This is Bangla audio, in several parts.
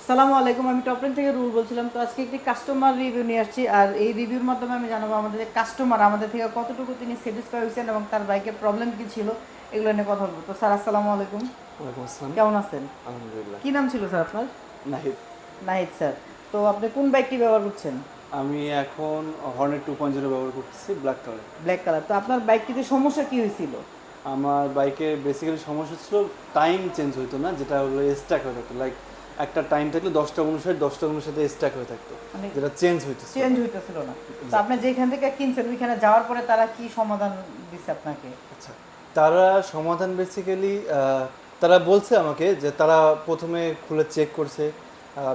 সালামু আলাইকুম, আমি টপরেন থেকে রুল বলছিলাম। তো আজকে একটি কাস্টমার রিভিউ নিয়ে আসছি, আর এই রিভিউর মাধ্যমে আমি জানাবো আমাদের যে কাস্টমার আমাদের থেকে কতটুকু তিনি স্যাটিসফাই হয়েছেন এবং তার বাইকের প্রবলেম কি ছিল, এগুলো নিয়ে কথা বলবো। তো স্যার, আসসালামু আলাইকুম। ওয়ালাইকুম আসসালাম। কেমন আছেন? আলহামদুলিল্লাহ। কি নাম ছিল স্যার আপনার? নাহিদ। নাহিদ স্যার। তো আপনি কোন বাইকটি ব্যবহার করছেন? আমি এখন হর্নেট 2.0 ব্যবহার করতেছি ব্ল্যাক কালার। Black colour. তো আপনার বাইকটিতে সমস্যা কি হয়েছিল? আমার বাইকে বেসিক্যালি সমস্যা ছিল টাইম চেঞ্জ হইতো না, যেটা হলো স্ট্যাক হয়ে থাকতো। লাইক একটা টাইম থাকলে 10টা 59 স্ট্যাক হয়ে থাকতো, মানে যেটা চেঞ্জ হইতো। চেঞ্জ হইতেছিল না। তো আপনি যেখান থেকে কিনছেন ওইখানে যাওয়ার পরে তারা কি সমাধান দিচ্ছে আপনাকে? আচ্ছা, তারা সমাধান বেসিক্যালি তারা বলছে আমাকে যে তারা প্রথমে খুলে চেক করছে,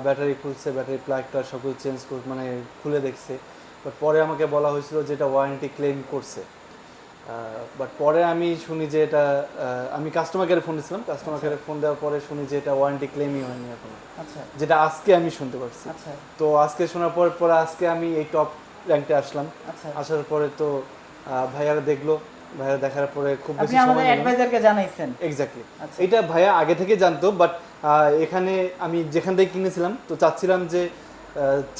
ব্যাটারি খুলছে, ব্যাটারি প্লাগটা সবগুলো চেঞ্জ করে মানে খুলে দেখছে। বাট পরে আমাকে বলা হয়েছিল যে এটা ওয়ারেন্টি ক্লেম করছে। বাট পরে আমি শুনি যে এটা আমি কাস্টমার কেয়ারে ফোন দিয়েছিলাম, কাস্টমার কেয়ারে ফোন দেওয়ার পরে শুনি যে এটা ওয়ারেন্টি ক্লেমই হয়নি এখনো। আচ্ছা যেটা আজকে আমি শুনতে পারছি। আচ্ছা তো আজকে শোনার পর পরে আজকে আমি এই টপ র্যাঙ্কে আসলাম। আচ্ছা। আসার পরে তো ভাইয়ারা দেখলো, ভাইয়ারা দেখার পরে খুব আপনি বেশি আমাদের সময় নিল না। অ্যাডভাইজারকে জানাইছেন? এক্স্যাক্টলি। আচ্ছা এটা ভাইয়া আগে থেকে জানতো, বাট এখানে আমি যেখান থেকে কিনেছিলাম তো চাচ্ছিলাম যে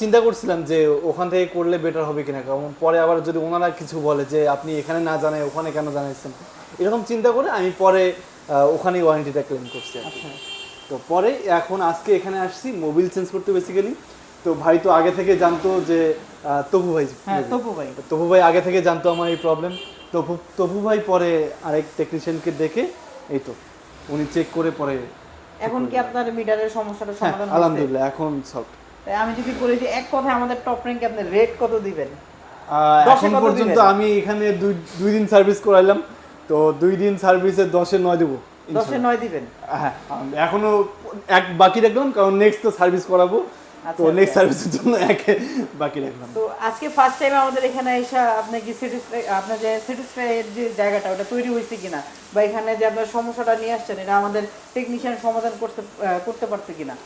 চিন্তা করছিলাম যে ওখান থেকে করলে বেটার হবে কিনা, কারণ পরে আবার যদি ওনারা কিছু বলে যে আপনি এখানে না জানাই ওখানে কেন জানাইছেন, এরকম চিন্তা করে আমি পরে ওখানেই ওয়ারেন্টিটা ক্লেম করছি আর কি। আচ্ছা তো পরে এখন আজকে এখানে আসছি মোবিল চেঞ্জ করতে বেসিক্যালি। তো ভাই তো আগে থেকে জানতো যে তপু ভাই, হ্যাঁ, তপু ভাই। তপু ভাই আগে থেকে জানতো আমার এই প্রবলেম। তপু ভাই পরে আরেক টেকনিশিয়ানকে দেখে এই তো উনি চেক করে পরে এখন কি আপনার মিটারের সমস্যাটা হ্যাঁ সমাধান হয়েছে? আলহামদুলিল্লাহ এখন সফট। তাই আমি যদি বলি যে এক কথায় আমাদের টপ র্যাঙ্কে আপনি রেট কত দিবেন? 10 এ এখন কত পর্যন্ত দিবেন? আমি এখানে দুই দিন সার্ভিস করাইলাম, তো 2 দিন সার্ভিসে 10-এ 9 দেবো। 10 এ 9 দিবেন? হ্যাঁ, এখনো এক বাকি রাখলাম, কারণ নেক্সট তো সার্ভিস করাবো। তো আচ্ছা নেক্সট আচ্ছা। সার্ভিসের জন্য একে বাকি রাখলাম। তো আজকে ফার্স্ট টাইম আমাদের এখানে এসে আপনি কি স্যাটিসফাই, আপনার যে স্যাটিসফাই এর যে জায়গাটা ওটা তৈরি হয়েছে কিনা, বা এখানে যে আপনার সমস্যাটা নিয়ে আসছেন এটা আমাদের টেকনিশিয়ান সমাধান করতে পারছে কিনা?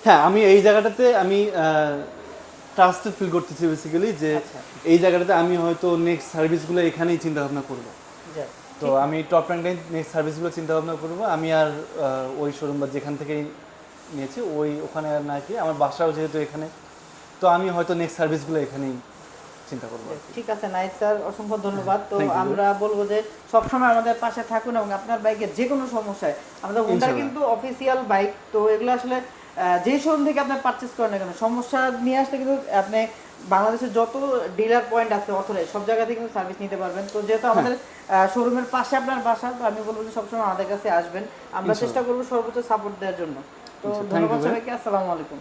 হ্যাঁ, আমি এই জায়গাটাতে আমি ট্রাস্টেড ফিল করতেছি বেসিক্যালি, যে আচ্ছা এই জায়গাটাতে আমি হয়তো নেক্সট সার্ভিসগুলো এখানেই চিন্তা ভাবনা করবো। যাক, তো আমি টপ র্যাঙ্কে নেক্সট সার্ভিসগুলো চিন্তা ভাবনা করবো। আমি আর ওই শোরুম বা যেখান থেকেই নিয়েছি ওখানে আর না কি, আমার বাসাও যেহেতু এখানে, তো আমি হয়তো নেক্সট সার্ভিসগুলো এখানেই চিন্তা করবো। ঠিক আছে নাইস স্যার, অসংখ্য ধন্যবাদ। তো Thank you, আমরা বলবো যে সবসময় আমাদের পাশে থাকুন এবং আপনার বাইকের যে কোনো সমস্যায়, আমাদের হোন্ডা ইনশাল্লাহ। কিন্তু অফিসিয়াল বাইক, তো এগুলো আসলে যে শোরুম থেকে আপনি পারচেস করেন না কেন, সমস্যা নিয়ে আসলে কিন্তু আপনি বাংলাদেশের যত ডিলার পয়েন্ট আছে অথরাইজ সব জায়গা থেকে কিন্তু সার্ভিস নিতে পারবেন। তো যেহেতু আমাদের শোরুমের পাশে আপনার বাসা, তো আমি বলবো যে সবসময় আমাদের কাছে আসবেন, আমরা চেষ্টা করবো সর্বোচ্চ সাপোর্ট দেওয়ার জন্য। তো ইনশাল্লাহ। Thank ধন্যবাদ you, ভাই। সবাইকে, আসসালামু আলাইকুম।